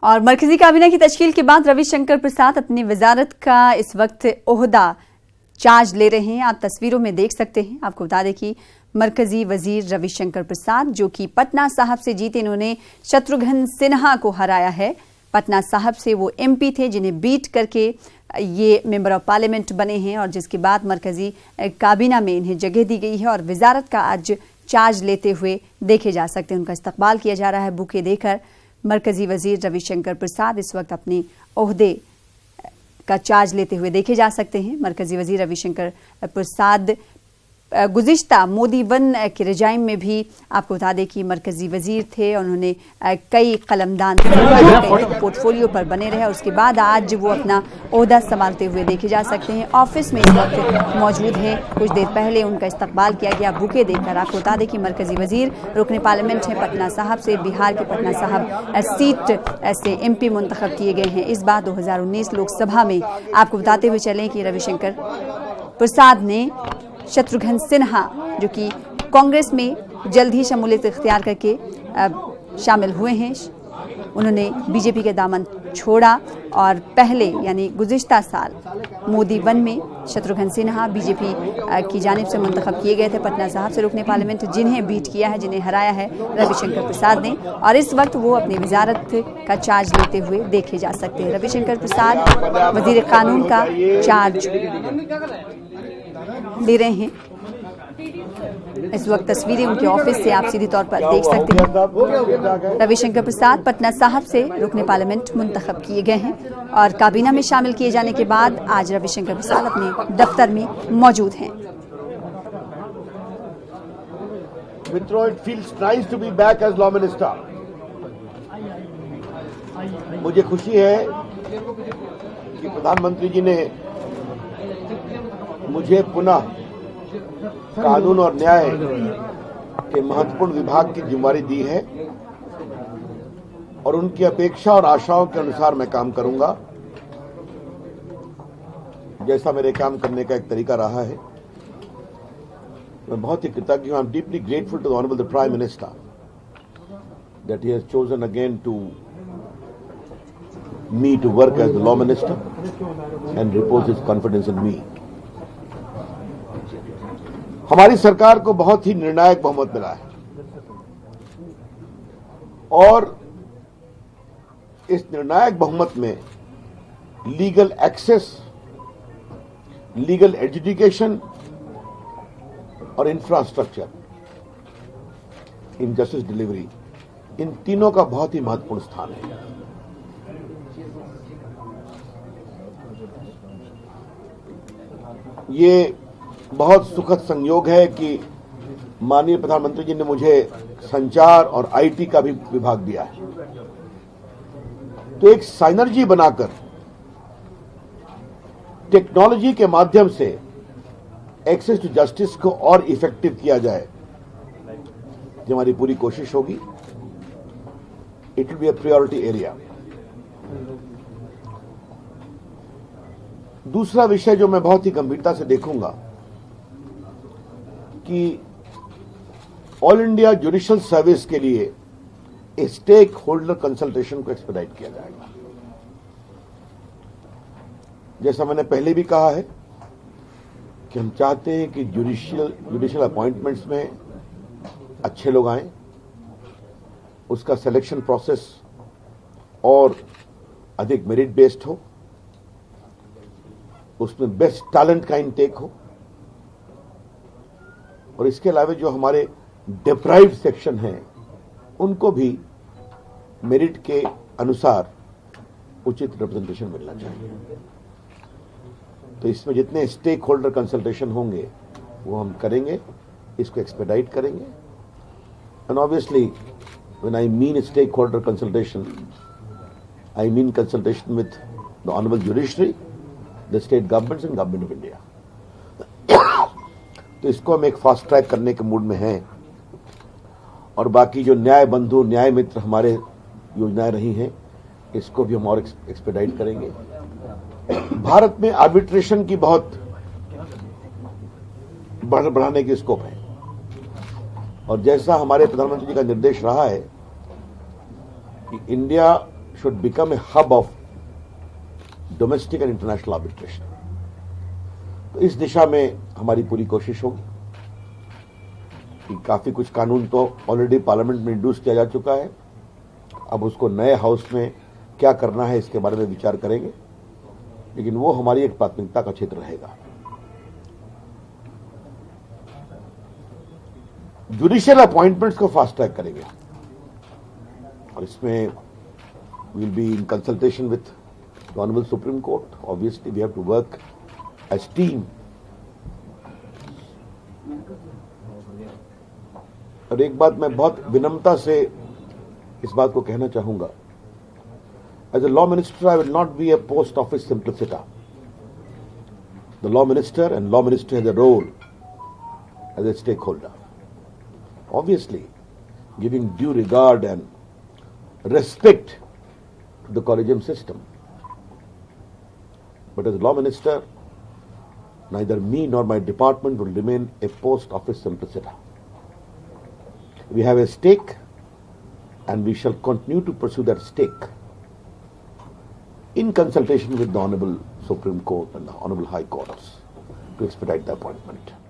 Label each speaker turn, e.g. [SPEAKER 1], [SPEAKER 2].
[SPEAKER 1] और मरकजी काबीना की तश्कील के बाद रविशंकर प्रसाद अपनी वजारत का इस वक्त ओहदा चार्ज ले रहे हैं। आप तस्वीरों में देख सकते हैं। आपको बता दें कि मरकजी वजीर रविशंकर प्रसाद जो कि पटना साहब से जीते, इन्होंने शत्रुघ्न सिन्हा को हराया है। पटना साहब से वो एमपी थे जिन्हें बीट करके ये मेंबर ऑफ पार्लियामेंट बने हैं और जिसके बाद मरकजी काबीना में इन्हें जगह दी गई है और वजारत का आज चार्ज लेते हुए देखे जा सकते हैं। उनका इस्तकबाल किया जा रहा है बुके देकर। मरकजी वजीर रविशंकर प्रसाद इस वक्त अपने ओहदे का चार्ज लेते हुए देखे जा सकते हैं। मरकजी वजीर रविशंकर प्रसाद गुज़िश्ता मोदी वन के रजाइम में भी आपको बता दें कि मरकजी वजीर थे। उन्होंने कई कलमदान पोर्टफोलियो पर बने रहे और उसके बाद आज वो अपना ओहदा संभालते हुए देखे जा सकते हैं। ऑफिस में इस वक्त मौजूद हैं। कुछ देर पहले उनका इस्तकबाल किया गया बुके देकर। आपको बता दें कि मरकजी वजीर रुकने पार्लियामेंट है पटना साहब से। बिहार के पटना साहब सीट से एमपी मुंतखब किए गए हैं इस बार 2019 लोकसभा में। आपको बताते हुए चलें कि रविशंकर प्रसाद ने शत्रुघ्न सिन्हा जो कि कांग्रेस में जल्द ही शमूलियत इख्तियार करके शामिल हुए हैं, उन्होंने बीजेपी के दामन छोड़ा और पहले यानी गुज़िश्ता साल मोदी वन में शत्रुघ्न सिन्हा बीजेपी की जानिब से मुंतखब किए गए थे पटना साहब से रुकने पार्लियामेंट, जिन्हें बीट किया है, जिन्हें हराया है रविशंकर प्रसाद ने। और इस वक्त वो अपनी वजारत का चार्ज लेते हुए देखे जा सकते हैं। रविशंकर प्रसाद वजीर कानून का चार्ज ले रहे हैं। इस वक्त तस्वीरें उनके ऑफिस से आप सीधी तौर पर देख सकते हैं। रविशंकर प्रसाद पटना साहब से रुकने पार्लियामेंट मुंतखब किए गए हैं और काबीना में शामिल किए जाने के बाद आज रविशंकर प्रसाद अपने दफ्तर में मौजूद हैं।
[SPEAKER 2] मुझे खुशी है कि प्रधानमंत्री जी ने मुझे पुनः कानून और न्याय के महत्वपूर्ण विभाग की जिम्मेदारी दी है और उनकी अपेक्षा और आशाओं के अनुसार मैं काम करूंगा, जैसा मेरे काम करने का एक तरीका रहा है। मैं बहुत ही कृतज्ञ हूं। I am deeply grateful to the honourable the prime minister that he has chosen again to me to work as the law minister and repose his confidence in me. हमारी सरकार को बहुत ही निर्णायक बहुमत मिला है और इस निर्णायक बहुमत में लीगल एक्सेस, लीगल एजुकेशन और इंफ्रास्ट्रक्चर इन जस्टिस डिलीवरी, इन तीनों का बहुत ही महत्वपूर्ण स्थान है। ये बहुत सुखद संयोग है कि माननीय प्रधानमंत्री जी ने मुझे संचार और आईटी का भी विभाग दिया है। तो एक साइनर्जी बनाकर टेक्नोलॉजी के माध्यम से एक्सेस टू जस्टिस को और इफेक्टिव किया जाए, जो हमारी पूरी कोशिश होगी। It will be a priority area. दूसरा विषय जो मैं बहुत ही गंभीरता से देखूंगा कि ऑल इंडिया जुडिशियल सर्विस के लिए स्टेक होल्डर कंसल्टेशन को एक्सपेडाइट किया जाएगा। जैसा मैंने पहले भी कहा है कि हम चाहते हैं कि जुडिशियल अपॉइंटमेंट्स में अच्छे लोग आएं, उसका सिलेक्शन प्रोसेस और अधिक मेरिट बेस्ड हो, उसमें बेस्ट टैलेंट का इनटेक हो और इसके अलावा जो हमारे डिप्राइव्ड सेक्शन हैं उनको भी मेरिट के अनुसार उचित रिप्रेजेंटेशन मिलना चाहिए। तो इसमें जितने स्टेक होल्डर कंसल्टेशन होंगे वो हम करेंगे, इसको एक्सपेडाइट करेंगे। And obviously when I mean stakeholder consultation, I mean consultation with the honourable judiciary, the state governments and government of India. तो इसको हम एक फास्ट ट्रैक करने के मूड में हैं और बाकी जो न्याय बंधु, न्याय मित्र हमारे योजनाएं रही हैं, इसको भी हम और एक्सपेडाइट करेंगे। भारत में आर्बिट्रेशन की बहुत बढ़ाने की स्कोप है और जैसा हमारे प्रधानमंत्री जी का निर्देश रहा है कि India should become a hub of domestic and international arbitration. तो इस दिशा में हमारी पूरी कोशिश होगी कि काफी कुछ कानून तो ऑलरेडी पार्लियामेंट में इंट्रोड्यूस किया जा चुका है, अब उसको नए हाउस में क्या करना है इसके बारे में विचार करेंगे, लेकिन वो हमारी एक प्राथमिकता का क्षेत्र रहेगा। जुडिशियल अपॉइंटमेंट्स को फास्ट ट्रैक करेंगे और इसमें will be in consultation with the honourable Supreme Court. Obviously we have to work as team. और एक बात मैं बहुत विनम्रता से इस बात को कहना चाहूंगा, as a law minister I will not be a post office simpliciter. The law minister and law minister has a role as a stakeholder, obviously giving due regard and respect to the collegium system. But as law minister, neither me nor my department will remain a post office simpliciter. We have a stake and we shall continue to pursue that stake in consultation with the Honorable Supreme Court and the Honorable High Courts to expedite the appointment.